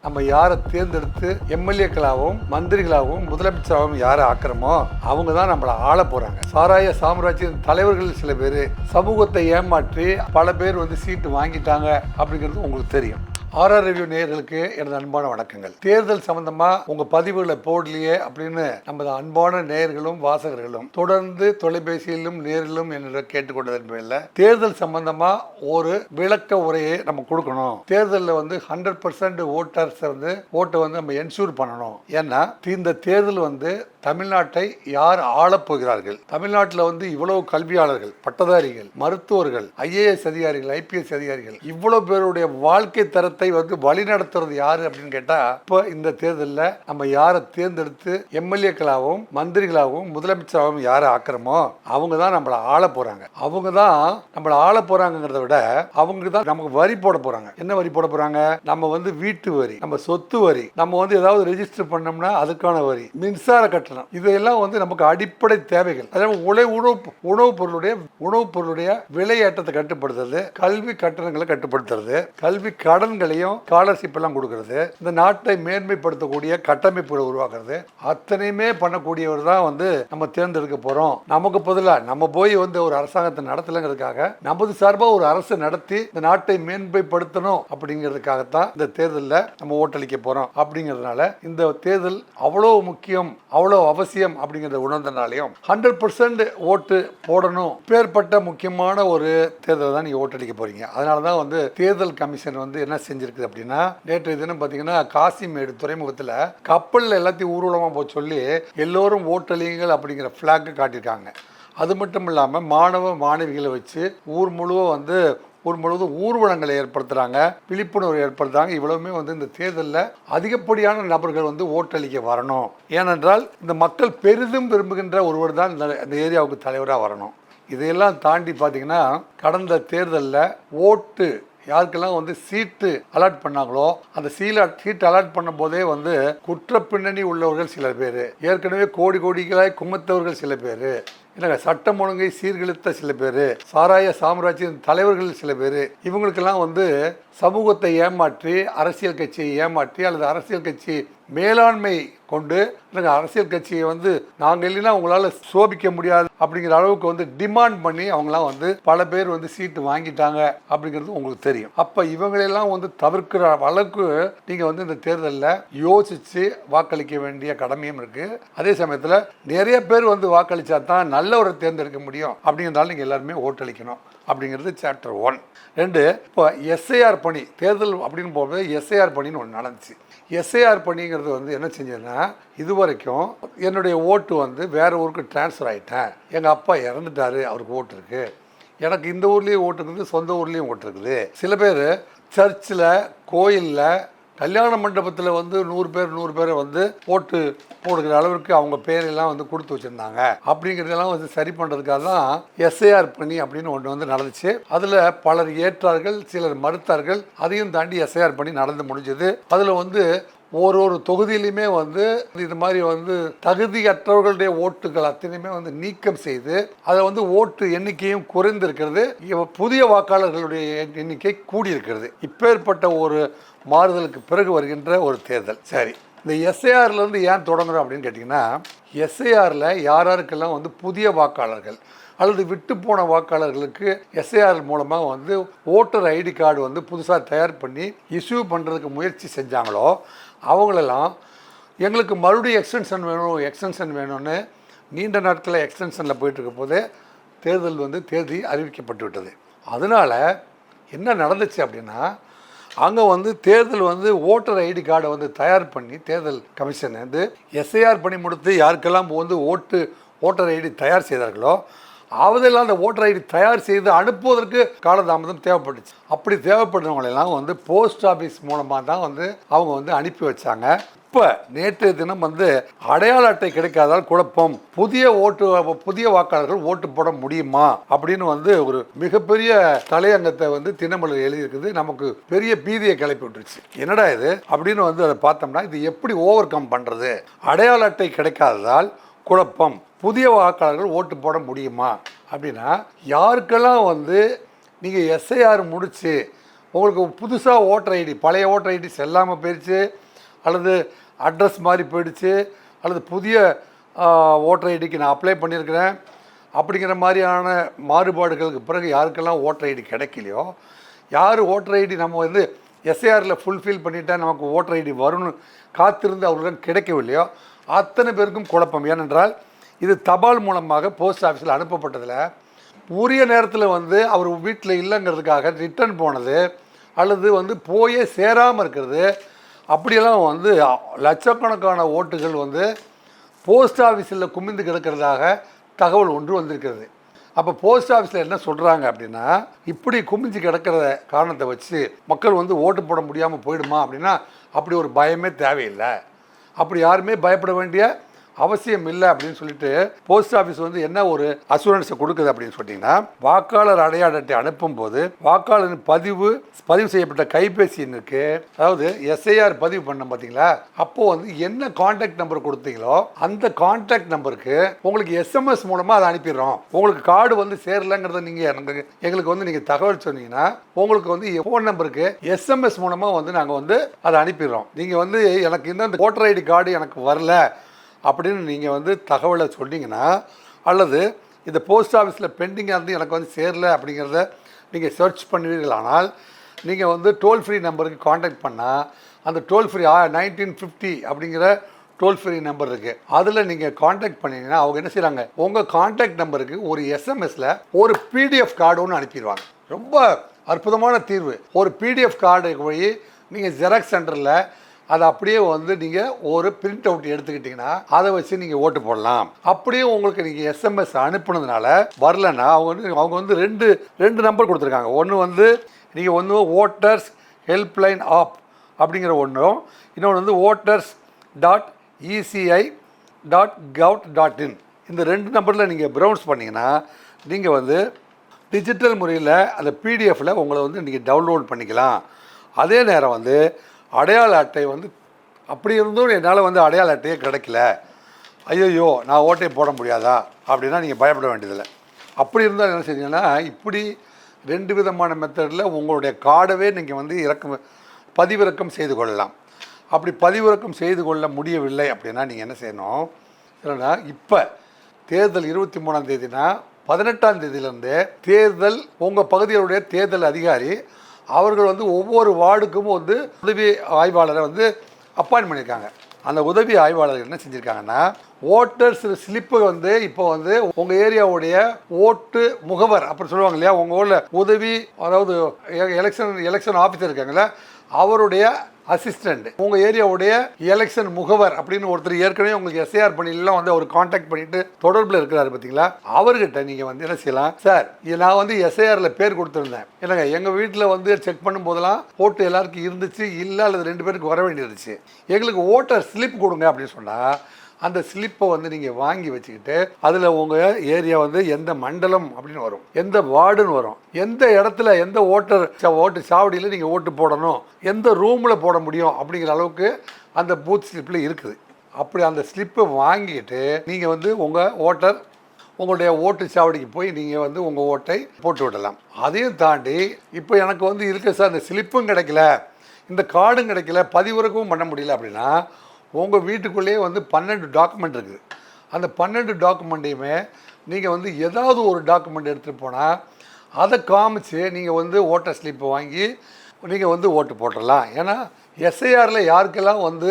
நம்ம யாரை தேர்ந்தெடுத்து எம்எல்ஏக்களாகவும் மந்திரிகளாகவும் முதலமைச்சராகவும் யாரை ஆக்குறோமோ அவங்க தான் நம்மளை ஆள போறாங்க. சாராய சாம்ராஜ்ய தலைவர்கள் சில பேர் சமூகத்தை ஏமாற்றி பல பேர் வந்து சீட்டு வாங்கிட்டாங்க அப்படிங்கிறது உங்களுக்கு தெரியும். ஆர்ஆர் ரிவ்யூ நேயர்களுக்கு எனது அன்பான வணக்கங்கள். தேர்தல் சம்பந்தமா உங்க பதிவுகளை போடலையே அப்படின்னு நமது அன்பான நேயர்களும் வாசகர்களும் தொடர்ந்து தொலைபேசியிலும் நேரிலும் என்று கேட்டுக்கொண்டதன் பேரில் தேர்தல் சம்பந்தமா ஒரு விளக்க உரையை நம்ம கொடுக்கணும். தேர்தலில் வந்து 100% ஓட்டர்ஸ் வந்து ஓட்டை வந்து நம்ம என்ஷூர் பண்ணணும். ஏன்னா இந்த தேர்தல் வந்து தமிழ்நாட்டை யார் ஆளப்போகிறார்கள், தமிழ்நாட்டில் வந்து இவ்வளவு கல்வியாளர்கள், பட்டதாரிகள், மருத்துவர்கள், IAS அதிகாரிகள், IPS அதிகாரிகள், இவ்வளவு பேருடைய வாழ்க்கை தரத்தை வந்து வழி நடத்துறது யாரு அப்படின்னு கேட்டா, இப்போ இந்த தேர்தலில் நம்ம யாரை தேர்ந்தெடுத்து எம்எல்ஏக்களாகவும் மந்திரிகளாகவும் முதலமைச்சராகவும் யாரை ஆக்குறோமோ அவங்க தான் நம்மளை ஆள போறாங்க. அவங்க தான் நம்மளை ஆள போறாங்கிறத விட அவங்க தான் நமக்கு வரி போட போறாங்க. என்ன வரி போட போறாங்க? நம்ம வந்து வீட்டு வரி, நம்ம சொத்து வரி, நம்ம வந்து ஏதாவது ரெஜிஸ்டர் பண்ணோம்னா அதுக்கான வரி, மின்சார கட்டணம், இதெல்லாம் வந்து நமக்கு அடிப்படை தேவைகள். அதாவது உணவுப் பொருளுடைய விலையேற்றத்தை கட்டுப்படுத்துறது, கல்வி கட்டணங்களை கட்டுப்படுத்துறது, கல்வி கடன்களையும் ஸ்காலர்ஷிப் எல்லாம் கொடுக்கறது, இந்த நாட்டை மேன்மைப்படுத்தக்கூடிய கட்டமைப்புகளை உருவாக்குறது, அத்தனையுமே பண்ணக்கூடியவர் தான் வந்து நம்ம தேர்ந்தெடுக்க போறோம். நமக்கு பதிலாக நம்ம போய் வந்து ஒரு அரசாங்கத்தை நடத்தலைங்கிறதுக்காக நமது சார்பாக ஒரு அரசு நடத்தி இந்த நாட்டை மேன்மைப்படுத்தணும் அப்படிங்கிறதுக்காகத்தான் இந்த தேர்தலில் நம்ம ஓட்டளிக்க போறோம். அப்படிங்கிறதுனால இந்த தேர்தல் அவ்வளவு முக்கியம், அவ்வளவு அவசியம் அப்படிங்கிறத உணர்ந்தனாலையும் 100% ஓட்டு போடணும். பேர்பட்ட முக்கியமான ஒரு தேர்தல் தான் நீங்க ஓட்டளிக்க போறீங்க. அதனாலதான் வந்து தேர்தல் கமிஷன் வந்து என்ன செஞ்சிருக்கு அப்படின்னா, நேற்றைய தினம் பாத்தீங்கன்னா காசிமேடு துறைமுகத்துல கப்பல்ல எல்லாத்தையும் ஊர்வலமா போய் சொல்லி எல்லோரும் ஓட்டளிங்கள் அப்படிங்கிற பிளாக் காட்டியிருக்காங்க. அது மட்டும் இல்லாம மாணவ மாணவிகளை வச்சு ஊர் முழுவதும் ஊர்வலங்களை ஏற்படுத்துறாங்க, விழிப்புணர்வு ஏற்படுத்துறாங்க. இவ்வளவுமே வந்து இந்த தேர்தலில் அதிகப்படியான நபர்கள் வந்து ஓட்டளிக்க வரணும். ஏனென்றால் இந்த மக்கள் பெரிதும் விரும்புகின்ற ஒருவர் தான் இந்த ஏரியாவுக்கு தலைவராக வரணும். இதையெல்லாம் தாண்டி பார்த்தீங்கன்னா, கடந்த தேர்தலில் ஓட்டு யாருக்கெல்லாம் வந்து சீட்டு அலாட் பண்ணாங்களோ அந்த சீட்டு அலாட் பண்ணும் போதே வந்து குற்ற பின்னணி உள்ளவர்கள் சில பேர், ஏற்கனவே கோடிகளாய் குமத்தவர்கள் சில பேர், சட்டம் ஒழுங்கை சீர்குலைத்த சில பேர், சாராய சாம்ராஜ்ய தலைவர்கள் சில பேர், இவங்களுக்கெல்லாம் வந்து சமூகத்தை ஏமாற்றி, அரசியல் கட்சியை ஏமாற்றி அல்லது அரசியல் கட்சி மேலாண்மை கொண்டு அரசியல் கட்சியை வந்து நாங்கள் இல்லைன்னா உங்களால் சோபிக்க முடியாது அப்படிங்கிற அளவுக்கு வந்து டிமாண்ட் பண்ணி அவங்களாம் வந்து பல பேர் வந்து சீட்டு வாங்கிட்டாங்க அப்படிங்கிறது உங்களுக்கு தெரியும். அப்போ இவங்களெல்லாம் வந்து தவிர்க்கிற அளவுக்கு நீங்கள் வந்து இந்த தேர்தலில் யோசித்து வாக்களிக்க வேண்டிய கடமையும் இருக்கு. அதே சமயத்தில் நிறைய பேர் வந்து வாக்களிச்சா தான் நல்லவரை தேர்ந்தெடுக்க முடியும். அப்படிங்கிறதால நீங்கள் எல்லாருமே ஓட்டளிக்கணும் அப்படிங்கிறது சாப்டர் 1. 2, இப்போ எஸ்ஐஆர் பணி தேர்தல் அப்படின்னு போகும்போது எஸ்ஐஆர் பணின்னு ஒன்று நடந்துச்சு. எஸ்ஐஆர் பணிங்கிறது வந்து என்ன செஞ்சதுன்னா, இது வரைக்கும் என்னுடைய ஓட்டு வந்து வேற ஊருக்கு டிரான்ஸ்ஃபர் ஆகிட்டேன், எங்கள் அப்பா இறந்துட்டாரு, அவருக்கு ஓட்டு இருக்கு, எனக்கு இந்த ஊர்லேயும் ஓட்டு இருக்குது, சொந்த ஊர்லேயும் ஓட்டு இருக்குது. சில பேர் சர்ச்சில், கோயிலில், கல்யாண மண்டபத்தில் வந்து 100 பேரை வந்து ஓட்டு போடுகிற அளவுக்கு அவங்க பேரெல்லாம் வந்து கொடுத்து வச்சுருந்தாங்க. அப்படிங்கிறதெல்லாம் வந்து சரி பண்ணுறதுக்காக தான் எஸ்ஐஆர் பணி அப்படின்னு ஒன்று வந்து நடந்துச்சு. அதில் பலர் ஏற்றார்கள், சிலர் மறுத்தார்கள். அதையும் தாண்டி எஸ்ஐஆர் பணி நடந்து முடிஞ்சது. அதில் வந்து ஒரு தொகுதியிலுமே வந்து இது மாதிரி வந்து தகுதியற்றவர்களுடைய ஓட்டுகள் அத்தனையுமே வந்து நீக்கம் செய்து அதை வந்து ஓட்டு எண்ணிக்கையும் குறைந்திருக்கிறது, புதிய வாக்காளர்களுடைய எண்ணிக்கை கூடியிருக்கிறது. இப்பேற்பட்ட ஒரு மாறுதலுக்கு பிறகு வருகின்ற ஒரு தேர்தல். சரி, இந்த எஸ்ஐஆர்ல இருந்து ஏன் தொடங்குறோம் அப்படின்னு கேட்டிங்கன்னா, எஸ்ஐஆர்ல யாருக்கெல்லாம் வந்து புதிய வாக்காளர்கள் அல்லது விட்டு போன வாக்காளர்களுக்கு எஸ்ஐஆர் மூலமாக வந்து ஓட்டர் ஐடி கார்டு வந்து புதுசாக தயார் பண்ணி இஷ்யூ பண்ணுறதுக்கு முயற்சி செஞ்சாங்களோ அவங்களெல்லாம் எங்களுக்கு மறுபடியும் எக்ஸ்டென்ஷன் வேணும்னு நீண்ட நாட்களில் எக்ஸ்டென்ஷனில் போயிட்டுருக்க போதே தேர்தல் வந்து தேதி அறிவிக்கப்பட்டு விட்டது. அதனால் என்ன நடந்துச்சு அப்படின்னா, அங்கே வந்து தேர்தல் வந்து ஓட்டர் ஐடி கார்டை வந்து தயார் பண்ணி தேர்தல் கமிஷன் வந்து எஸ்ஐஆர் பண்ணி முடித்து யாருக்கெல்லாம் வந்து ஓட்டர் ஐடி தயார் செய்தார்களோ அவதெல்லாம் அந்த ஓட்டர் ஐடி தயார் செய்து அனுப்புவதற்கு காலதாமதம் தேவைப்பட்டுச்சு. அப்படி தேவைப்படுறவங்களெல்லாம் வந்து போஸ்ட் ஆஃபீஸ் மூலமாக தான் வந்து அவங்க வந்து அனுப்பி வச்சாங்க. இப்போ நேற்றைய தினம் வந்து அடையாள அட்டை கிடைக்காதால் குழப்பம், புதிய வாக்காளர்கள் ஓட்டு போட முடியுமா அப்படின்னு வந்து ஒரு மிகப்பெரிய தலையங்கத்தை வந்து தினமலர் எழுதியிருக்குது. நமக்கு பெரிய பீதியை கிளப்பி விட்டுருச்சு. என்னடா இது அப்படின்னு வந்து அதை பார்த்தோம்னா, இது எப்படி ஓவர் கம் பண்ணுறது, அடையாள அட்டை கிடைக்காததால் குழப்பம், புதிய வாக்காளர்கள் ஓட்டு போட முடியுமா அப்படின்னா, யாருக்கெல்லாம் வந்து நீங்கள் எஸ்ஐஆர் முடித்து உங்களுக்கு புதுசாக ஓட்டர் ஐடி, பழைய ஓட்டர் ஐடி செல்லாமல் போயிடுச்சு, அல்லது அட்ரஸ் மாதிரி போயிடுச்சு, அல்லது புதிய ஓட்டர் ஐடிக்கு நான் அப்ளை பண்ணியிருக்கிறேன் அப்படிங்கிற மாதிரியான மாறுபாடுகளுக்கு பிறகு யாருக்கெல்லாம் ஓட்டர் ஐடி கிடைக்கலையோ, யார் ஓட்டர் ஐடி நம்ம வந்து எஸ்ஏஆரில் ஃபுல்ஃபில் பண்ணிட்டா நமக்கு ஓட்டர் ஐடி வரும்னு காத்திருந்து அவர்களிடம் கிடைக்கவில்லையோ அத்தனை பேருக்கும் குழப்பம். ஏனென்றால் இது தபால் மூலமாக போஸ்ட் ஆஃபீஸில் அனுப்பப்பட்டதில் உரிய நேரத்தில் வந்து அவர் வீட்டில் இல்லைங்கிறதுக்காக ரிட்டர்ன் போனது, அல்லது வந்து போயே சேராமல் இருக்கிறது, அப்படியெல்லாம் வந்து லட்சக்கணக்கான ஓட்டுகள் வந்து போஸ்ட் ஆஃபீஸில் குமிந்து கிடக்கிறதாக தகவல் ஒன்று வந்திருக்கிறது. அப்போ போஸ்ட் ஆஃபீஸில் என்ன சொல்கிறாங்க அப்படின்னா, இப்படி குமிஞ்சு கிடக்கிற காரணத்தை வச்சு மக்கள் வந்து ஓட்டு போட முடியாமல் போயிடுமா அப்படின்னா, அப்படி ஒரு பயமே தேவையில்லை, அப்படி யாருமே பயப்பட வேண்டிய அவசியம் இல்லை அப்படின்னு சொல்லிட்டு போஸ்ட் ஆஃபீஸ் வந்து என்ன ஒரு அசூரன்ஸை கொடுக்குது அப்படின்னு சொன்னீங்கன்னா, வாக்காளர் அடையாள அட்டை அனுப்பும் போது வாக்காளரின் பதிவு செய்யப்பட்ட கைபேசி எண்ணுக்கு, அதாவது எஸ்ஐஆர் பதிவு பண்ண பார்த்தீங்களா, அப்போது வந்து என்ன கான்டாக்ட் நம்பர் கொடுத்தீங்களோ அந்த கான்டாக்ட் நம்பருக்கு உங்களுக்கு எஸ்எம்எஸ் மூலமாக அதை அனுப்பிடுறோம். உங்களுக்கு கார்டு வந்து சேரலைங்கிறத நீங்கள் எங்களுக்கு வந்து நீங்கள் தகவல் சொன்னீங்கன்னா உங்களுக்கு வந்து ஃபோன் நம்பருக்கு எஸ்எம்எஸ் மூலமாக வந்து நாங்கள் வந்து அதை அனுப்பிடுறோம். நீங்கள் வந்து எனக்கு இந்த ஓட்டர் ஐடி கார்டு எனக்கு வரல அப்படின்னு நீங்கள் வந்து தகவலை சொன்னீங்கன்னா, அல்லது இந்த போஸ்ட் ஆஃபீஸில் பெண்டிங்காக இருந்து எனக்கு வந்து சேரலை அப்படிங்கிறத நீங்கள் சர்ச் பண்ணுவீர்களானால், நீங்கள் வந்து டோல் ஃப்ரீ நம்பருக்கு காண்டாக்ட் பண்ணால், அந்த டோல் ஃப்ரீ 1950 அப்படிங்கிற டோல் ஃப்ரீ நம்பர் இருக்குது, அதில் நீங்கள் காண்டாக்ட் பண்ணிங்கன்னா அவங்க என்ன செய்கிறாங்க, உங்கள் காண்டாக்ட் நம்பருக்கு ஒரு எஸ்எம்எஸில் ஒரு பிடிஎஃப் கார்டு ஒன்று அனுப்பிடுவாங்க. ரொம்ப அற்புதமான தீர்வு. ஒரு பிடிஎஃப் கார்டு போய் நீங்கள் ஜெராக்ஸ் சென்டரில் அதை அப்படியே வந்து நீங்கள் ஒரு பிரிண்ட் அவுட் எடுத்துக்கிட்டிங்கன்னா அதை வச்சு நீங்கள் ஓட்டு போடலாம். அப்படியே உங்களுக்கு நீங்கள் எஸ்எம்எஸ் அனுப்புனதுனால வரலன்னா அவங்க வந்து ரெண்டு நம்பர் கொடுத்துருக்காங்க. ஒன்று வந்து நீங்கள் ஒன்று ஓட்டர்ஸ் ஹெல்ப்லைன் ஆப் அப்படிங்கிற ஒன்றும், இன்னொன்று வந்து voters.eci.gov.in. இந்த 2 நம்பரில் நீங்கள் ப்ரௌன்ஸ் பண்ணிங்கன்னா நீங்கள் வந்து டிஜிட்டல் முறையில் அந்த பிடிஎஃப்பில் உங்களை வந்து நீங்கள் டவுன்லோட் பண்ணிக்கலாம். அதே நேரம் வந்து அடையாள அட்டை வந்து அப்படி இருந்தும் என்னால் வந்து அடையாள அட்டையே கிடைக்கல, ஐயோ நான் ஓட்டை போட முடியாதா அப்படின்னா நீங்கள் பயப்பட வேண்டியதில்லை. அப்படி இருந்தால் என்ன செஞ்சீங்கன்னா, இப்படி 2 விதமான மெத்தடில் உங்களுடைய கார்டவே நீங்கள் வந்து பதிவிறக்கம் செய்து கொள்ளலாம். அப்படி பதிவிறக்கம் செய்து கொள்ள முடியவில்லை அப்படின்னா நீங்கள் என்ன செய்யணும், இல்லைன்னா இப்போ தேர்தல் 23ஆம் தேதினா 18ஆம் தேதியிலேருந்து தேர்தல் உங்கள் பகுதிகளுடைய தேர்தல் அதிகாரி அவர்கள் வந்து ஒவ்வொரு வார்டுக்கும் வந்து உதவி ஆய்வாளரை வந்து அப்பாயின்ட் பண்ணியிருக்காங்க. அந்த உதவி ஆய்வாளர்கள் என்ன செஞ்சுருக்காங்கன்னா, ஓட்டர்ஸ் ஸ்லிப்பு வந்து இப்போ வந்து உங்கள் ஏரியாவுடைய ஓட்டு முகவர் அப்படி சொல்லுவாங்க இல்லையா, உங்கள் ஊரில் உதவி, அதாவது எலெக்ஷன் ஆஃபீஸர் இருக்காங்களே அவருடைய அசிஸ்டண்ட், உங்கள் ஏரியாவுடைய எலெக்ஷன் முகவர் அப்படின்னு ஒருத்தர் ஏற்கனவே உங்களுக்கு எஸ்ஐஆர் பண்ணிலாம் வந்து அவர் காண்டாக்ட் பண்ணிட்டு தொடர்பில் இருக்கிறாரு பார்த்தீங்களா, அவர்கிட்ட நீங்கள் வந்து என்ன செய்யலாம், சார் நான் வந்து எஸ்ஐஆரில் பேர் கொடுத்துருந்தேன், இல்லைங்க எங்கள் வீட்டில் வந்து செக் பண்ணும் போதெல்லாம் ஓட்டு எல்லாருக்கும் இருந்துச்சு, இல்லை அல்லது 2 பேருக்கு வர வேண்டியிருந்துச்சு, எங்களுக்கு ஓட்டர் ஸ்லிப் கொடுங்க அப்படின்னு சொன்னால் அந்த ஸ்லிப்பை வந்து நீங்கள் வாங்கி வச்சுக்கிட்டு அதில் உங்கள் ஏரியா வந்து எந்த மண்டலம் அப்படின்னு வரும், எந்த வார்டுன்னு வரும், எந்த இடத்துல எந்த ஓட்டு சாவடியில் நீங்கள் ஓட்டு போடணும், எந்த ரூமில் போட முடியும் அப்படிங்கிற அளவுக்கு அந்த பூத் ஸ்லிப்பில் இருக்குது. அப்படி அந்த ஸ்லிப்பை வாங்கிட்டு நீங்கள் வந்து உங்களுடைய ஓட்டு சாவடிக்கு போய் நீங்கள் வந்து உங்கள் ஓட்டை போட்டு விடலாம். அதையும் தாண்டி இப்போ எனக்கு வந்து இருக்க சார் இந்த ஸ்லிப்பும் கிடைக்கல, இந்த கார்டும் கிடைக்கல, பதிவிறக்கவும் பண்ண முடியல அப்படின்னா உங்கள் வீட்டுக்குள்ளேயே வந்து 12 டாக்குமெண்ட் இருக்குது. அந்த 12 டாக்குமெண்ட்டையுமே நீங்கள் வந்து ஏதாவது ஒரு டாக்குமெண்ட் எடுத்துகிட்டு போனால் அதை காமிச்சு நீங்கள் வந்து ஓட்டர் ஸ்லிப்பை வாங்கி நீங்கள் வந்து ஓட்டு போட்டுடலாம். ஏன்னா எஸ்ஐஆரில் யாருக்கெல்லாம் வந்து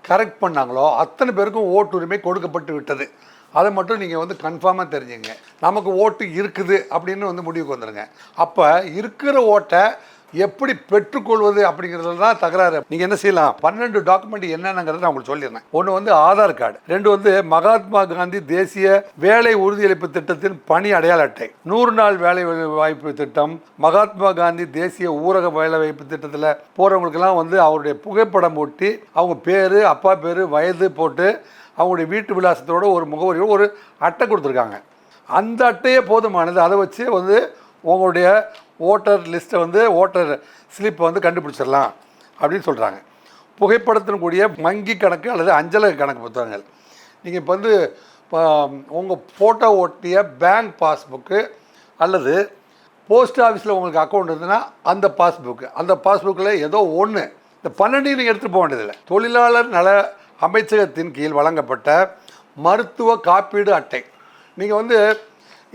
கரெக்ட் பண்ணாங்களோ அத்தனை பேருக்கும் ஓட்டு உரிமை கொடுக்கப்பட்டு விட்டது. அதை மட்டும் நீங்கள் வந்து கன்ஃபார்மாக தெரிஞ்சுங்க. நமக்கு ஓட்டு இருக்குது அப்படின்னு வந்து முடிவுக்கு வந்துடுங்க. அப்போ இருக்கிற ஓட்டை எப்படி பெற்றுக்கொள்வது அப்படிங்கிறதுல தான் தகராறு. நீங்கள் என்ன செய்யலாம், 12 டாக்குமெண்ட் என்னென்னங்கிறத நான் உங்களுக்கு சொல்லிடுறேன். ஒன்று வந்து ஆதார் கார்டு, 2 வந்து மகாத்மா காந்தி தேசிய வேலை உறுதியளிப்பு திட்டத்தின் பணி அடையாள அட்டை, 100 நாள் வேலை வாய்ப்பு திட்டம், மகாத்மா காந்தி தேசிய ஊரக வேலை வாய்ப்பு திட்டத்தில் போகிறவங்களுக்கெல்லாம் வந்து அவருடைய புகைப்படம் ஒட்டி அவங்க பேர், அப்பா பேர், வயது போட்டு அவங்களுடைய வீட்டு விலாசத்தோட ஒரு முகவரியோடு ஒரு அட்டை கொடுத்துருக்காங்க. அந்த அட்டையே போதுமானது. அதை வச்சு வந்து உங்களுடைய ஓட்டர் லிஸ்ட்டை வந்து ஓட்டர் ஸ்லிப்பை வந்து கண்டுபிடிச்சிடலாம் அப்படின்னு சொல்கிறாங்க. புகைப்படத்தின் கூடிய வங்கி கணக்கு அல்லது அஞ்சலக கணக்கு புத்தகங்கள், நீங்கள் இப்போ வந்து உங்கள் ஃபோட்டோ ஒட்டிய பேங்க் பாஸ்புக்கு அல்லது போஸ்ட் ஆஃபீஸில் உங்களுக்கு அக்கௌண்ட் இருந்ததுன்னா அந்த பாஸ்புக்கில் ஏதோ ஒன்று, இந்த 12 நீங்கள் எடுத்துகிட்டு போக வேண்டியதில்லை. தொழிலாளர் நல அமைச்சகத்தின் கீழ் வழங்கப்பட்ட மருத்துவ காப்பீடு அட்டை. நீங்கள் வந்து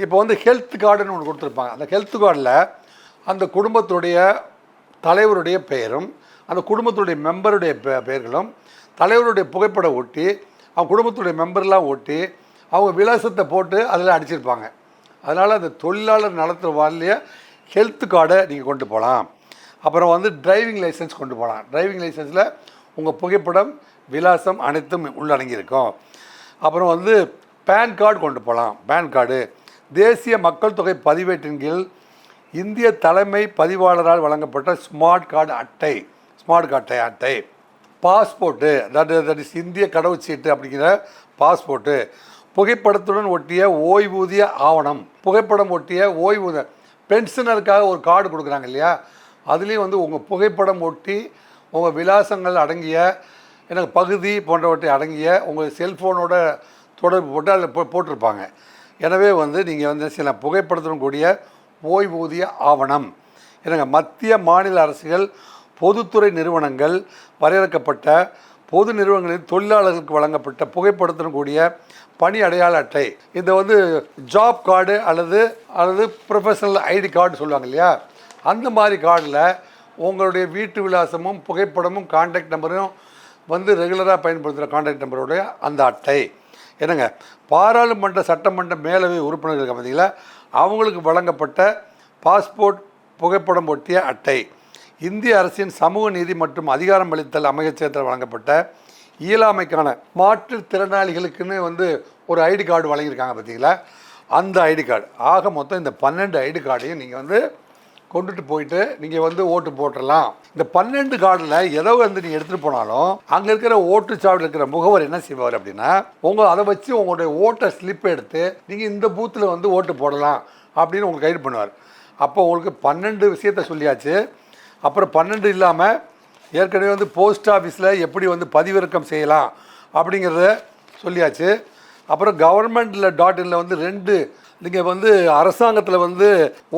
இப்போ வந்து ஹெல்த் கார்டுன்னு ஒன்று கொடுத்துருப்பாங்க. அந்த ஹெல்த் கார்டில் அந்த குடும்பத்துடைய தலைவருடைய பெயரும் அந்த குடும்பத்துடைய மெம்பருடைய பெயர்களும் தலைவருடைய புகைப்படம் ஒட்டி அவங்க குடும்பத்துடைய மெம்பர்லாம் ஒட்டி அவங்க விலாசத்தை போட்டு அதில் அடிச்சிருப்பாங்க. அதனால் அந்த தொழிலாளர் நலத்துற வாரிலேயே ஹெல்த் கார்டை நீங்கள் கொண்டு போகலாம். அப்புறம் வந்து டிரைவிங் லைசன்ஸ் கொண்டு போகலாம். டிரைவிங் லைசன்ஸில் உங்கள் புகைப்படம் விலாசம் அனைத்தும் உள்ளடங்கியிருக்கும். அப்புறம் வந்து பேன் கார்டு கொண்டு போகலாம். பேன் கார்டு தேசிய மக்கள் தொகை பதிவேட்டின் கீழ் இந்திய தலைமை பதிவாளரால் வழங்கப்பட்ட ஸ்மார்ட் கார்டு அட்டை, பாஸ்போர்ட்டு, தட் இஸ் இந்திய கடவுச்சீட்டு அப்படிங்கிற பாஸ்போர்ட்டு, புகைப்படத்துடன் ஒட்டிய ஓய்வூதிய ஆவணம், புகைப்படம் ஒட்டிய ஓய்வூதிய பென்ஷனருக்காக ஒரு கார்டு கொடுக்குறாங்க இல்லையா, அதுலேயும் வந்து உங்கள் புகைப்படம் ஒட்டி உங்கள் விலாசங்கள் அடங்கிய எனக்கு பகுதி போன்றவற்றை அடங்கிய உங்கள் செல்ஃபோனோட தொடர்பு போட்டு அதில் போட்டிருப்பாங்க. எனவே வந்து நீங்கள் வந்து சில புகைப்படத்துடன் கூடிய ஓய்வூதிய ஆவணம் எனக்கு மத்திய மாநில அரசுகள் பொதுத்துறை நிறுவனங்கள் வரையறுக்கப்பட்ட பொது நிறுவனங்களில் தொழிலாளர்களுக்கு வழங்கப்பட்ட புகைப்படத்துடன் கூடிய பணி அடையாள அட்டை. இந்த வந்து ஜாப் கார்டு அல்லது ப்ரொஃபஷனல் ஐடி கார்டு சொல்லுவாங்க இல்லையா, அந்த மாதிரி கார்டில் உங்களுடைய வீட்டு விலாசமும் புகைப்படமும் கான்டாக்ட் நம்பரும் வந்து ரெகுலராக பயன்படுத்துகிற கான்டாக்ட் நம்பருடைய அந்த அட்டை. என்னங்க பாராளுமன்ற சட்டமன்ற மேலவை உறுப்பினர்கள் பார்த்தீங்களா, அவங்களுக்கு வழங்கப்பட்ட பாஸ்போர்ட் புகைப்படம் ஒட்டிய அட்டை. இந்திய அரசின் சமூக நீதி மற்றும் அதிகாரம் அளித்தல் அமைச்சகத்தில் வழங்கப்பட்ட இயலாமைக்கான மாற்றுத்திறனாளிகளுக்குன்னு வந்து ஒரு ஐடி கார்டு வழங்கியிருக்காங்க பார்த்தீங்களா, அந்த ஐடி கார்டு. ஆக மொத்தம் இந்த 12 ஐடி கார்டையும் நீங்கள் வந்து கொண்டுட்டு போயிட்டு நீங்கள் வந்து ஓட்டு போட்டுடலாம். இந்த 12 கார்டில் எதோ வந்து நீங்கள் எடுத்துகிட்டு போனாலும் அங்கே இருக்கிற ஓட்டுச்சாவடியில் இருக்கிற முகவர் என்ன செய்வார் அப்படின்னா, அதை வச்சு உங்களுடைய ஓட்டர் ஸ்லிப்பை எடுத்து நீங்கள் இந்த பூத்தில் வந்து ஓட்டு போடலாம் அப்படின்னு உங்களுக்கு கைடு பண்ணுவார். அப்போ உங்களுக்கு 12 விஷயத்த சொல்லியாச்சு. அப்புறம் 12 இல்லாமல் ஏற்கனவே வந்து போஸ்ட் ஆஃபீஸில் எப்படி வந்து பதிவிறக்கம் செய்யலாம் அப்படிங்கிறத சொல்லியாச்சு. அப்புறம் கவர்மெண்டில் .inல வந்து 2 நீங்கள் வந்து அரசாங்கத்தில் வந்து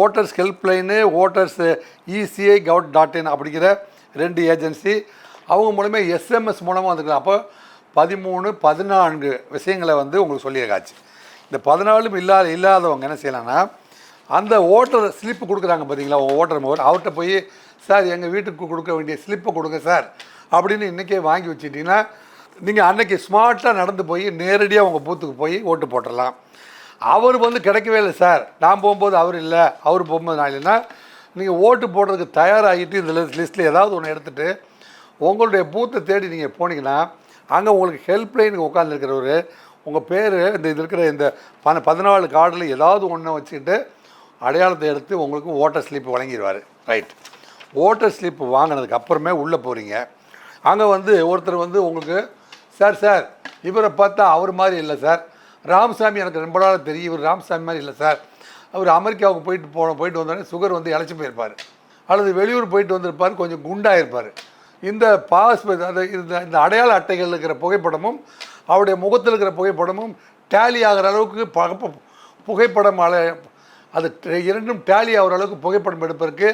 ஓட்டர்ஸ் ஹெல்ப்லைனு, ஓட்டர்ஸ் இசிஐ .in அப்படிங்கிற 2 ஏஜென்சி, அவங்க மூலமே எஸ்எம்எஸ் மூலமாக வந்துக்கலாம். அப்போ 13, 14 விஷயங்களை வந்து உங்களுக்கு சொல்லியிருக்காச்சு. இந்த 14 இல்லாதவங்க என்ன செய்யலாம்னா, அந்த ஓட்டர் ஸ்லிப்பு கொடுக்குறாங்க பார்த்தீங்களா, ஓட்டர் முகவர், அவர்கிட்ட போய் சார் எங்கள் வீட்டுக்கு கொடுக்க வேண்டிய ஸ்லிப்பை கொடுங்க சார் அப்படின்னு இன்றைக்கே வாங்கி வச்சுட்டிங்கன்னா நீங்கள் அன்றைக்கி ஸ்மார்ட்டாக நடந்து போய் நேரடியாக உங்கள் பூத்துக்கு போய் ஓட்டு போட்டுடலாம். அவர் வந்து கிடைக்கவே இல்லை சார், நான் போகும்போது அவர் இல்லை, அவர் போகும்போது நான் இல்லைன்னா நீங்கள் ஓட்டு போடுறதுக்கு தயாராகிட்டு இந்த லிஸ்ட்டில் ஏதாவது ஒன்று எடுத்துகிட்டு உங்களுடைய பூத்தை தேடி நீங்கள் போனீங்கன்னா அங்கே உங்களுக்கு ஹெல்ப்லைனுக்கு உட்காந்துருக்கிறவர் உங்கள் பேர் இந்த இது இருக்கிற இந்த 14 கார்டில் ஏதாவது ஒன்று வச்சுக்கிட்டு அடையாளத்தை எடுத்து உங்களுக்கு ஓட்டர் ஸ்லிப் வழங்கிடுவார். ரைட், ஓட்டர் ஸ்லிப் வாங்கினதுக்கு அப்புறமே உள்ளே போகிறீங்க. அங்கே வந்து ஒருத்தர் வந்து உங்களுக்கு சார் இவரை பார்த்தா அவர் மாதிரி இல்லை சார், ராமசாமி எனக்கு ரொம்ப நாள் தெரியும், இவர் ராமசாமி மாதிரி இல்லை சார், அவர் அமெரிக்காவுக்கு போயிட்டு வந்தோடனே சுகர் வந்து இழைச்சி போயிருப்பார், அல்லது வெளியூர் போயிட்டு வந்திருப்பார், கொஞ்சம் குண்டாக இருப்பார். இந்த இந்த அடையாள அட்டைகள் இருக்கிற புகைப்படமும் அவருடைய முகத்தில் இருக்கிற புகைப்படமும் டேலி ஆகிற அளவுக்கு புகைப்படம் அது 2ம் டேலி ஆகிற அளவுக்கு புகைப்படம் எடுப்பதற்கு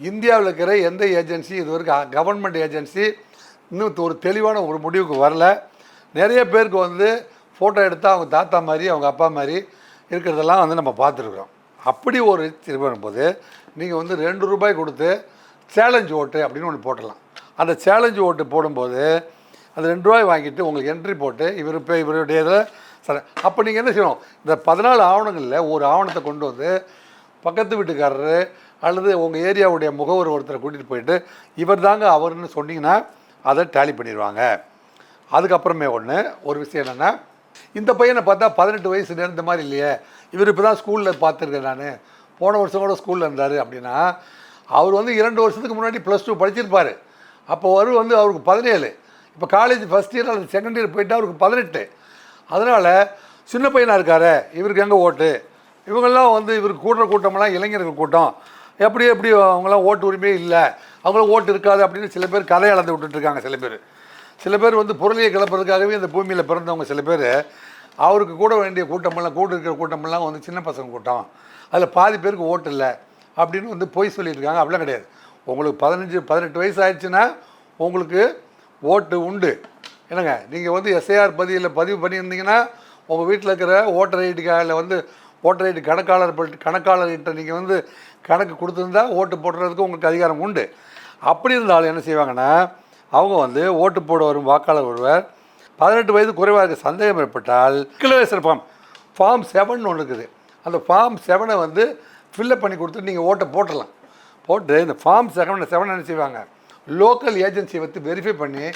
இந்தியாவில் இருக்கிற எந்த ஏஜென்சி இது வரைக்கும் கவர்மெண்ட் ஏஜென்சி இன்னும் ஒரு தெளிவான ஒரு முடிவுக்கு வரல. நிறைய பேருக்கு வந்து ஃபோட்டோ எடுத்தால் அவங்க தாத்தா மாதிரி அவங்க அப்பா மாதிரி இருக்கிறதெல்லாம் வந்து நம்ம பார்த்துருக்குறோம். அப்படி ஒரு திரும்ப போது நீங்கள் வந்து 2 ரூபாய் கொடுத்து சேலஞ்ச் ஓட்டு அப்படின்னு ஒன்று போட்டலாம். அந்த சேலஞ்ச் ஓட்டு போடும்போது அந்த 2 ரூபாய் வாங்கிட்டு உங்களுக்கு என்ட்ரி போட்டு இவருடைய இதில் சார் அப்போ நீங்கள் என்ன செய்யணும், இந்த 14 ஆவணங்களில் ஒரு ஆவணத்தை கொண்டு வந்து பக்கத்து வீட்டுக்காரரு அல்லது உங்கள் ஏரியாவுடைய முகவர் ஒருத்தரை கூட்டிகிட்டு போயிட்டு இவர் தாங்க அவர்னு சொன்னீங்கன்னா அதை டேலி பண்ணிடுவாங்க. அதுக்கப்புறமே ஒரு விஷயம் என்னென்னா, இந்த பையனை பார்த்தா 18 வயசு நேர்ந்த மாதிரி இல்லையே, இவர் இப்போ தான் ஸ்கூலில் பார்த்துருக்கேன், நான் போன வருஷம் கூட ஸ்கூலில் இருந்தார் அப்படின்னா அவர் வந்து 2 வருஷத்துக்கு முன்னாடி +2 படிச்சிருப்பார். அப்போ அவருக்கு 17, இப்போ காலேஜ் ஃபஸ்ட் இயர் அல்லது செகண்ட் இயர் போயிட்டு அவருக்கு 18. அதனால் சின்ன பையனாக இருக்கார், இவருக்கு எங்கே ஓட்டு, இவங்கெல்லாம் வந்து இவருக்கு கூட்டுற கூட்டமெல்லாம் இளைஞர்கள் கூட்டம், எப்படி அவங்களாம் ஓட்டு உரிமையே இல்லை, அவங்களும் ஓட்டு இருக்காது அப்படின்னு சில பேர் கதை அளந்து விட்டுட்ருக்காங்க. சில பேர் வந்து பொருளியை கிளப்புறதுக்காகவே இந்த பூமியில் பிறந்தவங்க சில பேர் அவருக்கு கூட வேண்டிய கூட்டமெல்லாம் இருக்கிற கூட்டமெல்லாம் வந்து சின்ன பசங்க கூட்டம், அதில் பாதி பேருக்கு ஓட்டு இல்லை அப்படின்னு வந்து பொய் சொல்லிட்டு இருக்காங்க. அப்படிலாம் கிடையாது. உங்களுக்கு 18 வயசு ஆயிடுச்சுன்னா உங்களுக்கு ஓட்டு உண்டு. என்னங்க, நீங்கள் வந்து எஸ்ஐஆர் பதிவு பண்ணியிருந்தீங்கன்னா உங்கள் வீட்டில் இருக்கிற ஓட்டர் ஐடி கார்டில் வந்து ஓட்டர் ஐடி கணக்காளர்கிட்ட நீங்கள் வந்து கணக்கு கொடுத்துருந்தா ஓட்டு போடுறதுக்கு உங்களுக்கு அதிகாரம் உண்டு. அப்படி இருந்தாலும் என்ன செய்வாங்கன்னா, அவங்க வந்து ஓட்டு போட வரும் வாக்காளர் ஒருவர் 18 வயது குறைவாக இருக்க சந்தேகம் ஏற்பட்டால் டிக்ளரேஷன் ஃபார்ம் 7 ஒன்று இருக்குது. அந்த ஃபார்ம் 7 வந்து ஃபில்லப் பண்ணி கொடுத்துட்டு நீங்கள் ஓட்டை போட்டுடலாம். போட்டு இந்த ஃபார்ம் 7 என்ன செய்வாங்க, லோக்கல் ஏஜென்சியை வந்து வெரிஃபை பண்ணி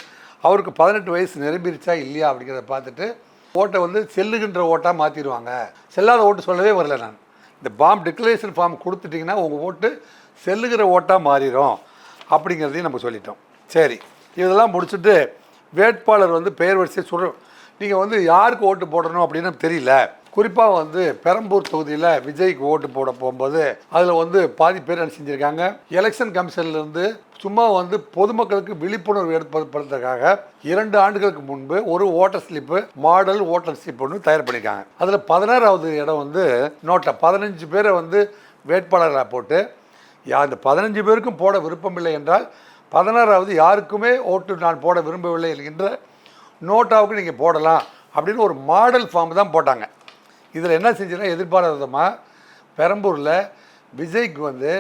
அவருக்கு 18 வயசு நிரம்பிருச்சா இல்லையா அப்படிங்கிறத பார்த்துட்டு ஓட்டை வந்து செல்லுகின்ற ஓட்டாக மாற்றிடுவாங்க. செல்லாத ஓட்டு சொல்லவே வரல நான். இந்த டிக்ளரேஷன் ஃபார்ம் கொடுத்துட்டிங்கன்னா உங்கள் ஓட்டு செல்லுகிற ஓட்டாக மாறிடும் அப்படிங்கிறதையும் நம்ம சொல்லிட்டோம். சரி, இதெல்லாம் முடிச்சுட்டு வேட்பாளர் வந்து பெயர் வரிசையை சொல்கிறோம். நீங்கள் வந்து யாருக்கு ஓட்டு போடணும் அப்படின்னு தெரியல. குறிப்பாக வந்து பெரம்பூர் தொகுதியில் விஜய்க்கு ஓட்டு போட போகும்போது அதில் வந்து பாதி பேர் என்ன செஞ்சுருக்காங்க, எலெக்ஷன் கமிஷன்லேருந்து சும்மா வந்து பொதுமக்களுக்கு விழிப்புணர்வு ஏற்படுத்துறதுக்காக 2 ஆண்டுகளுக்கு முன்பு ஒரு voter slip, model voter slip ஒன்று தயார் பண்ணியிருக்காங்க. அதில் 16வது இடம் வந்து நோட்டை 15 பேரை வந்து வேட்பாளர்களாக போட்டு அந்த 15 பேருக்கும் போட விருப்பமில்லை என்றால் 16வது யாருக்குமே ஓட்டு நான் போட விரும்பவில்லை என்கின்ற நோட்டாவுக்கு நீங்கள் போடலாம் அப்படின்னு ஒரு மாடல் ஃபார்ம் தான் போட்டாங்க. இதில் என்ன செஞ்சுன்னா, எதிர்பாராத விதமாக பெரம்பூரில் விஜய்க்கு வந்து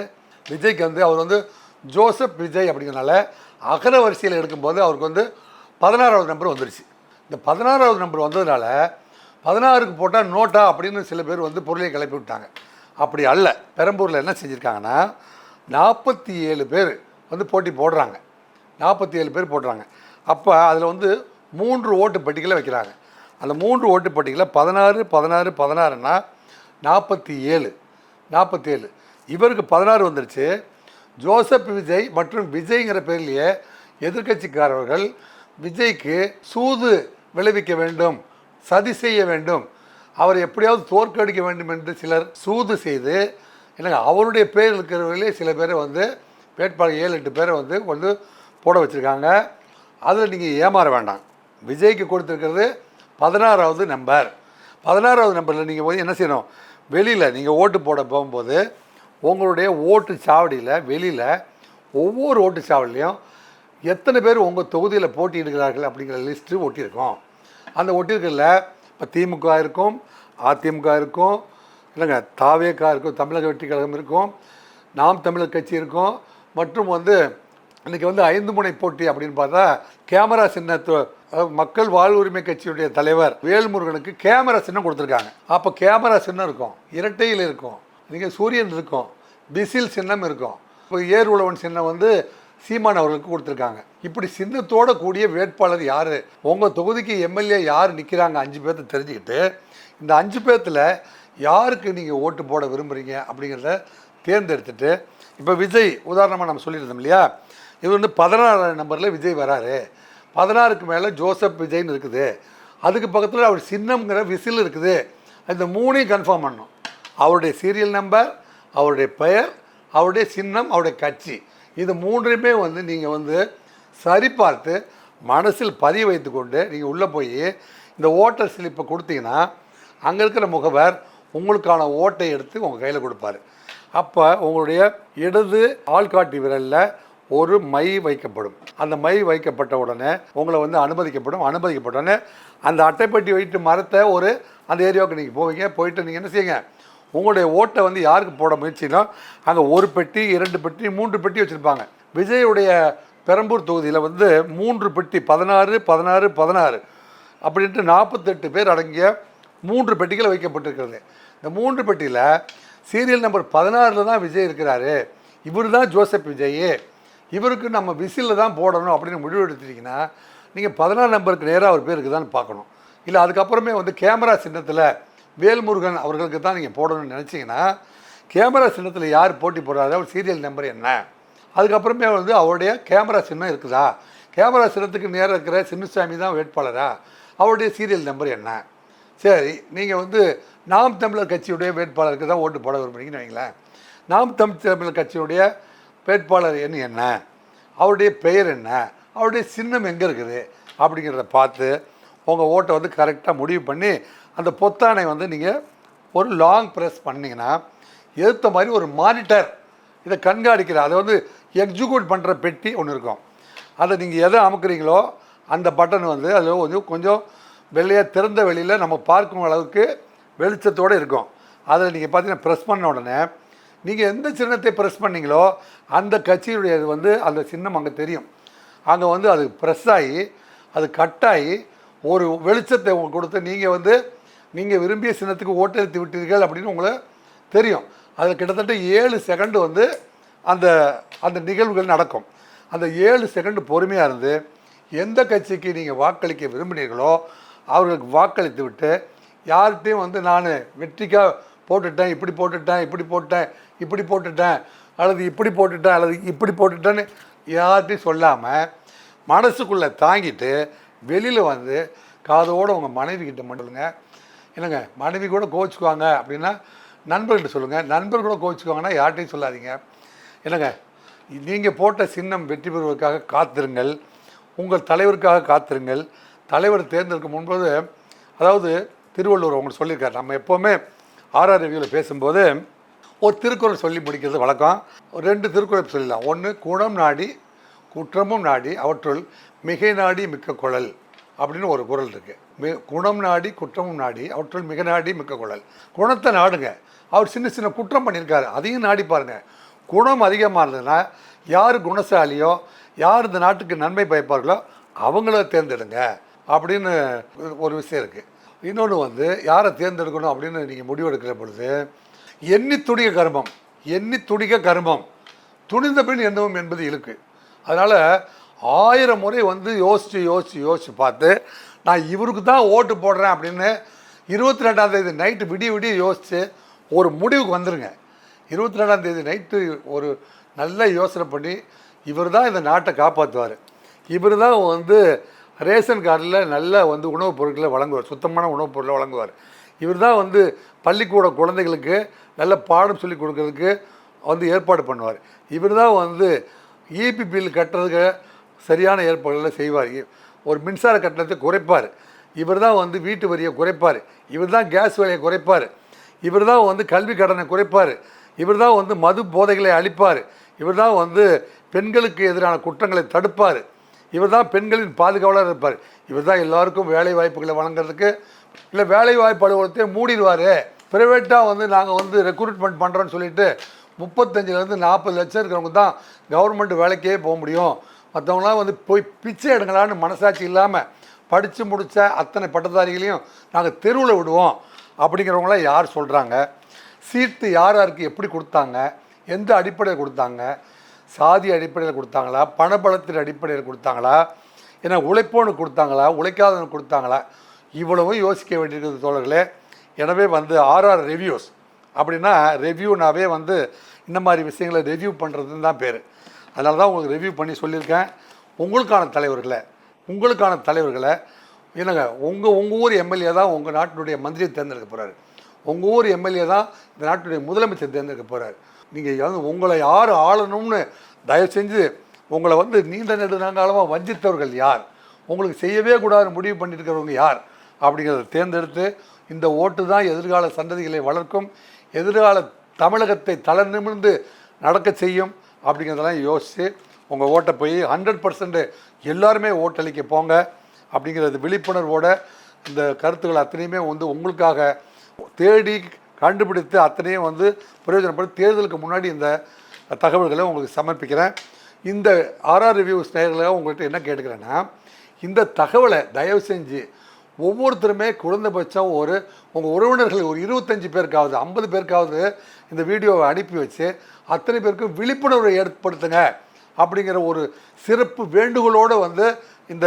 அவர் வந்து ஜோசப் விஜய் அப்படிங்கிறனால அகர வரிசையில் எடுக்கும்போது அவருக்கு வந்து 16வது நம்பர் வந்துடுச்சு. இந்த 16வது நம்பர் வந்ததுனால 16க்கு போட்டால் நோட்டா அப்படின்னு சில பேர் வந்து பொருளை கிளப்பி விட்டாங்க. அப்படி அல்ல. பெரம்பூரில் என்ன செஞ்சுருக்காங்கன்னா, 47 பேர் வந்து போட்டி போடுறாங்க. 47 பேர் போடுறாங்க. அப்போ அதில் வந்து 3 ஓட்டு பட்டிகளை வைக்கிறாங்க. அந்த 3 ஓட்டு பட்டிகளில் 16 16 16ன்னா 47 இவருக்கு 16 வந்துருச்சு. ஜோசப் விஜய் மற்றும் விஜய்ங்கிற பேர்லேயே எதிர்கட்சிக்காரர்கள் விஜய்க்கு சூது விளைவிக்க வேண்டும், சதி செய்ய வேண்டும், அவரை எப்படியாவது தோற்கடிக்க வேண்டும் என்று சிலர் சூது செய்து என்னங்க அவருடைய பேர் இருக்கிறவர்களே சில பேரை வந்து வேட்பாளர் 7-8 பேரை வந்து போட வச்சுருக்காங்க. அதில் நீங்கள் ஏமாற வேண்டாம். விஜய்க்கு கொடுத்துருக்கிறது 16வது நம்பர். 16வது நம்பரில் நீங்கள் போய் என்ன செய்யணும், வெளியில் நீங்கள் ஓட்டு போட போகும்போது உங்களுடைய ஓட்டு சாவடியில் வெளியில் ஒவ்வொரு ஓட்டு சாவடிலையும் எத்தனை பேர் உங்கள் தொகுதியில் போட்டியிடுகிறார்கள் அப்படிங்கிற லிஸ்ட்டு ஒட்டியிருக்கோம். அந்த ஒட்டியிருக்கிறதுல இப்போ திமுக இருக்கும், அதிமுக இருக்கும், இல்லைங்க தாவேகா இருக்கும், தமிழக வெற்றி கழகம் இருக்கும், நாம் தமிழர் கட்சி இருக்கும், மற்றும் வந்து இன்றைக்கி வந்து 5 முனை போட்டி அப்படின்னு பார்த்தா கேமரா சின்னத்து மக்கள் வாழ்வுரிமை கட்சியுடைய தலைவர் வேல்முருகனுக்கு கேமரா சின்னம் கொடுத்துருக்காங்க. அப்போ கேமரா சின்னம் இருக்கும், இரட்டையில் இருக்கும், நீங்கள் சூரியன் இருக்கும், பிசில் சின்னம் இருக்கும், இப்போ ஏர் உழவன் சின்னம் வந்து சீமான் அவர்களுக்கு கொடுத்துருக்காங்க. இப்படி சின்னத்தோடு கூடிய வேட்பாளர் யார், உங்கள் தொகுதிக்கு எம்எல்ஏ யார் நிற்கிறாங்க 5 பேர்த்த தெரிஞ்சுக்கிட்டு இந்த 5 பேர்த்தில் யாருக்கு நீங்கள் ஓட்டு போட விரும்புகிறீங்க அப்படிங்கிறத தேர்ந்தெடுத்துட்டு, இப்போ விஜய் உதாரணமாக நம்ம சொல்லியிருந்தோம் இல்லையா, இது வந்து 16 நம்பரில் விஜய் வராரு, 16க்கு மேலே ஜோசப் விஜய்னு இருக்குது, அதுக்கு பக்கத்தில் அவர் சின்னம்ங்கிற விசில் இருக்குது. இந்த 3ஐயும் கன்ஃபார்ம் பண்ணணும். அவருடைய சீரியல் நம்பர், அவருடைய பெயர், அவருடைய சின்னம், அவருடைய கட்சி, இது 3ஐயுமே வந்து நீங்கள் வந்து சரிபார்த்து மனசில் பதிய வைத்து கொண்டு நீங்கள் உள்ளே போய் இந்த ஓட்டர் ஸ்லிப்பை கொடுத்தீங்கன்னா அங்கே இருக்கிற முகவர் உங்களுக்கான ஓட்டை எடுத்து உங்கள் கையில் கொடுப்பார். அப்போ உங்களுடைய இடது ஆள்காட்டி விரலில் ஒரு மை வைக்கப்படும். அந்த மை வைக்கப்பட்ட உடனே உங்களை வந்து அனுமதிக்கப்பட்ட உடனே அந்த அட்டைப்பட்டி வைத்து மரத்தை அந்த ஏரியாவுக்கு நீங்கள் போவீங்க. போயிட்டு நீங்கள் என்ன செய்யுங்க, உங்களுடைய ஓட்டை வந்து யாருக்கு போட முயற்சினா அங்கே 1 பெட்டி 2 பெட்டி 3 பெட்டி வச்சுருப்பாங்க. விஜயுடைய பெரம்பூர் தொகுதியில் வந்து 3 பெட்டி 16 16 16 அப்படின்ட்டு 48 பேர் அடங்கிய 3 பெட்டிகள் வைக்கப்பட்டிருக்கிறது. இந்த 3 பெட்டியில் சீரியல் நம்பர் 16 தான் விஜய் இருக்கிறாரு, இவர் தான் ஜோசப் விஜய், இவருக்கு நம்ம விசிலில் தான் போடணும் அப்படின்னு முடிவு எடுத்துட்டிங்கன்னா நீங்கள் 16 நம்பருக்கு நேராக அவர் பேருக்கு தான் பார்க்கணும். இல்லை அதுக்கப்புறமே வந்து கேமரா சின்னத்தில் வேல்முருகன் அவர்களுக்கு தான் நீங்கள் போடணும்னு நினச்சிங்கன்னா கேமரா சின்னத்தில் யார் போட்டி போடுறாரு, அவர் சீரியல் நம்பர் என்ன, அதுக்கப்புறமே வந்து அவருடைய கேமரா சின்னம் இருக்குதா, கேமரா சின்னத்துக்கு நேராக இருக்கிற சின்னசாமி தான் வேட்பாளரா, அவருடைய சீரியல் நம்பர் என்ன. சரி, நீங்கள் வந்து நாம் தமிழர் கட்சியுடைய வேட்பாளருக்கு தான் ஓட்டு போட விரும்புகிறீங்கன்னு வைங்களேன். நாம் தமிழர் கட்சியுடைய வேட்பாளர் என்ன, அவருடைய பெயர் என்ன, அவருடைய சின்னம் எங்கே இருக்குது அப்படிங்கிறத பார்த்து உங்கள் ஓட்டை வந்து கரெக்டாக முடிவு பண்ணி அந்த பொத்தானை வந்து நீங்கள் ஒரு லாங் ப்ரெஸ் பண்ணிங்கன்னா எதிர்த்த மாதிரி ஒரு மானிட்டர் இதை கண்காணிக்கிற அதை வந்து எக்ஸிக்யூட் பண்ணுற பெட்டி ஒன்று இருக்கும். அதை நீங்கள் எதை அமுக்குறீங்களோ அந்த பட்டன் வந்து அதில் கொஞ்சம் வெளியே திறந்த வெளியில் நம்ம பார்க்கும் அளவுக்கு வெளிச்சத்தோடு இருக்கும். அதில் நீங்கள் பார்த்தீங்கன்னா ப்ரெஸ் பண்ண உடனே நீங்கள் எந்த சின்னத்தை ப்ரெஸ் பண்ணீங்களோ அந்த கட்சியுடைய வந்து அந்த சின்னம் அங்கே தெரியும். அங்கே வந்து அது ப்ரெஸ் ஆகி அது கட்டாகி ஒரு வெளிச்சத்தை உங்களுக்கு கொடுத்து நீங்கள் விரும்பிய சின்னத்துக்கு ஓட்டெழுத்து விட்டீர்கள் அப்படின்னு உங்களுக்கு தெரியும். அதில் கிட்டத்தட்ட 7 செகண்டு வந்து அந்த அந்த நிகழ்வுகள் நடக்கும். அந்த 7 செகண்டு பொறுமையாக இருந்து எந்த கட்சிக்கு நீங்கள் வாக்களிக்க விரும்பினீர்களோ அவர்களுக்கு வாக்களித்து விட்டு யார்கிட்டையும் வந்து நான் வெற்றிக்காக போட்டுட்டேன், இப்படி போட்டுட்டேன், இப்படி போட்டுட்டேன் அல்லது இப்படி போட்டுட்டேன் அல்லது இப்படி போட்டுட்டேன்னு யார்கிட்டையும் சொல்லாமல் மனசுக்குள்ளே தாங்கிட்டு வெளியில் வந்து காதோடு உங்கள் மனைவி கிட்ட மட்டுங்க. என்னங்க மனைவி கூட கோச்சிக்குவாங்க அப்படின்னா நண்பர்கிட்ட சொல்லுங்கள், நண்பர் கூட கோச்சிக்குவாங்கன்னா யார்கிட்டையும் சொல்லாதீங்க. என்னங்க நீங்கள் போட்ட சின்னம் வெற்றி பெறுவதற்காக காத்திருங்கள், உங்கள் தலைவருக்காக காத்திருங்கள். தலைவர் தேர்ந்தெடுக்கும் முன்பது அதாவது திருவள்ளுவர் உங்களுக்கு சொல்லியிருக்காரு. நம்ம எப்போவுமே ஆர்ஆர் ரிவ்யூவில் பேசும்போது ஒரு திருக்குறள் சொல்லி முடிக்கிறது வழக்கம். 2 திருக்குறள் சொல்லலாம். ஒன்று குணம் நாடி குற்றமும் நாடி அவற்றுள் மிகை நாடி மிக்க குழல் அப்படின்னு ஒரு குறள் இருக்குது. குணம் நாடி குற்றமும் நாடி அவற்றுள் மிக நாடி மிக்க குழல். குணத்தை நாடுங்க. அவர் சின்ன சின்ன குற்றம் பண்ணியிருக்காரு, அதையும் நாடி பாருங்கள். குணம் அதிகமாக இருந்ததுன்னா யார் குணசாலியோ யார் இந்த நாட்டுக்கு நன்மை பயப்பார்களோ அவங்கள தேர்ந்தெடுங்க அப்படின்னு ஒரு விஷயம் இருக்குது. இன்னொன்று வந்து யாரை தேர்ந்தெடுக்கணும் அப்படின்னு நீங்கள் முடிவெடுக்கிற பொழுது எண்ணி துடிக்க கர்மம் துணிந்த பின் எண்ணவும் என்பது இருக்கு. அதனால் 1000 முறை வந்து யோசித்து பார்த்து நான் இவருக்கு தான் ஓட்டு போடுறேன் அப்படின்னு 22ஆம் தேதி நைட்டு விடிய யோசித்து ஒரு முடிவுக்கு வந்துடுங்க. 22ஆம் தேதி நைட்டு ஒரு நல்ல யோசனை பண்ணி இவர் தான் இந்த நாட்டை காப்பாற்றுவார், இவர் தான் வந்து ரேஷன் கார்டில் நல்ல வந்து உணவுப் பொருட்களை வழங்குவார், சுத்தமான உணவுப் பொருளை வழங்குவார், இவர் தான் வந்து பள்ளிக்கூட குழந்தைகளுக்கு நல்ல பாடம் சொல்லி கொடுக்கறதுக்கு வந்து ஏற்பாடு பண்ணுவார், இவர் தான் வந்து இபி பில் கட்டுறதுக்கு சரியான ஏற்பாடுகளை செய்வார், ஒரு மின்சார கட்டணத்தை குறைப்பார், இவர் தான் வந்து வீட்டு வரியை குறைப்பார், இவர் தான் கேஸ் விலையை குறைப்பார், இவர் தான் வந்து கல்வி கடனை குறைப்பார், இவர் தான் வந்து மது போதைகளை அழிப்பார், இவர் தான் வந்து பெண்களுக்கு எதிரான குற்றங்களை தடுப்பார், இவர் தான் பெண்களின் பாதுகாவலர் இருப்பார், இவர் தான் எல்லாருக்கும் வேலை வாய்ப்புகளை வழங்குறதுக்கு இல்லை வேலை வாய்ப்பு அலுவலகத்தையும் மூடிடுவார், ப்ரைவேட்டாக வந்து நாங்கள் வந்து ரெக்ரூட்மெண்ட் பண்ணுறோன்னு சொல்லிட்டு 35 40 லட்சம் இருக்கிறவங்க தான் கவர்மெண்ட் வேலைக்கே போக முடியும், மற்றவங்களாம் வந்து போய் பிச்சை எடுங்களான்னு மனசாட்சி இல்லாமல் படித்து முடித்த அத்தனை பட்டதாரிகளையும் நாங்கள் தெருவில் விடுவோம் அப்படிங்கிறவங்களாம் யார் சொல்கிறாங்க? சீட்டு யாருக்கு எப்படி கொடுத்தாங்க, எந்த அடிப்படையில் கொடுத்தாங்க, சாதி அடிப்படையில் கொடுத்தாங்களா, பணபலத்தின் அடிப்படையில் கொடுத்தாங்களா, ஏன்னா உழைப்போன்னு கொடுத்தாங்களா, உழைக்காதவனுக்கு கொடுத்தாங்களா, இவ்வளவும் யோசிக்க வேண்டியிருக்கிறது தோழர்களே. எனவே வந்து ஆர்ஆர் ரிவ்யூஸ் அப்படின்னா ரிவ்யூனாவே வந்து இந்த மாதிரி விஷயங்களை ரிவ்யூ பண்ணுறதுன்னு தான் பேர். அதனால தான் உங்களுக்கு ரிவ்யூ பண்ணி சொல்லியிருக்கேன். உங்களுக்கான தலைவர்களை என்னங்க உங்கள் ஊர் எம்எல்ஏ தான் உங்கள் நாட்டினுடைய மந்திரியை தேர்ந்தெடுக்க போகிறாரு, உங்கள் ஊர் எம்எல்ஏ தான் இந்த நாட்டுடைய முதலமைச்சர் தேர்ந்தெடுக்க போகிறார். நீங்கள் வந்து உங்களை யார் ஆளணும்னு தயவு செஞ்சு உங்களை வந்து நீண்ட நெடுநாங்காலமாக வஞ்சித்தவர்கள் யார், உங்களுக்கு செய்யவே கூடாதுன்னு முடிவு பண்ணியிருக்கிறவங்க யார் அப்படிங்கிறத தேர்ந்தெடுத்து இந்த ஓட்டு தான் எதிர்கால சந்ததிகளை வளர்க்கும், எதிர்கால தமிழகத்தை தலை நிமிர்ந்து நடக்க செய்யும் அப்படிங்கிறதெல்லாம் யோசித்து உங்கள் ஓட்டை போய் 100% எல்லாருமே ஓட்டளிக்க போங்க அப்படிங்கிறது விழிப்புணர்வோட இந்த கருத்துக்கள் அத்தனையுமே வந்து உங்களுக்காக தேடி கண்டுபிடித்து அத்தனையும் வந்து பிரயோஜனப்பட்டு தேர்தலுக்கு முன்னாடி இந்த தகவல்களை உங்களுக்கு சமர்ப்பிக்கிறேன். இந்த ஆர்ஆர் ரிவ்யூஸ் நேயர்களாக உங்கள்கிட்ட என்ன கேட்டுக்கிறேன்னா, இந்த தகவலை தயவு செஞ்சு ஒவ்வொருத்தருமே குறைந்தபட்சம் உங்கள் உறவினர்கள் ஒரு 25 பேருக்காவது 50 பேருக்காவது இந்த வீடியோவை அனுப்பி வச்சு அத்தனை பேருக்கும் விழிப்புணர்வை ஏற்படுத்துங்க அப்படிங்கிற ஒரு சிறப்பு வேண்டுகோளோடு வந்து இந்த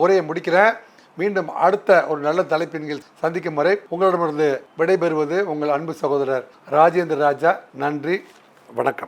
உரையை முடிக்கிறேன். மீண்டும் அடுத்த ஒரு நல்ல தலைப்பின்கள் சந்திக்கும் வரை உங்களிடமிருந்து விடைபெறுவது உங்கள் அன்பு சகோதரர் ராஜேந்திர ராஜா. நன்றி, வணக்கம்.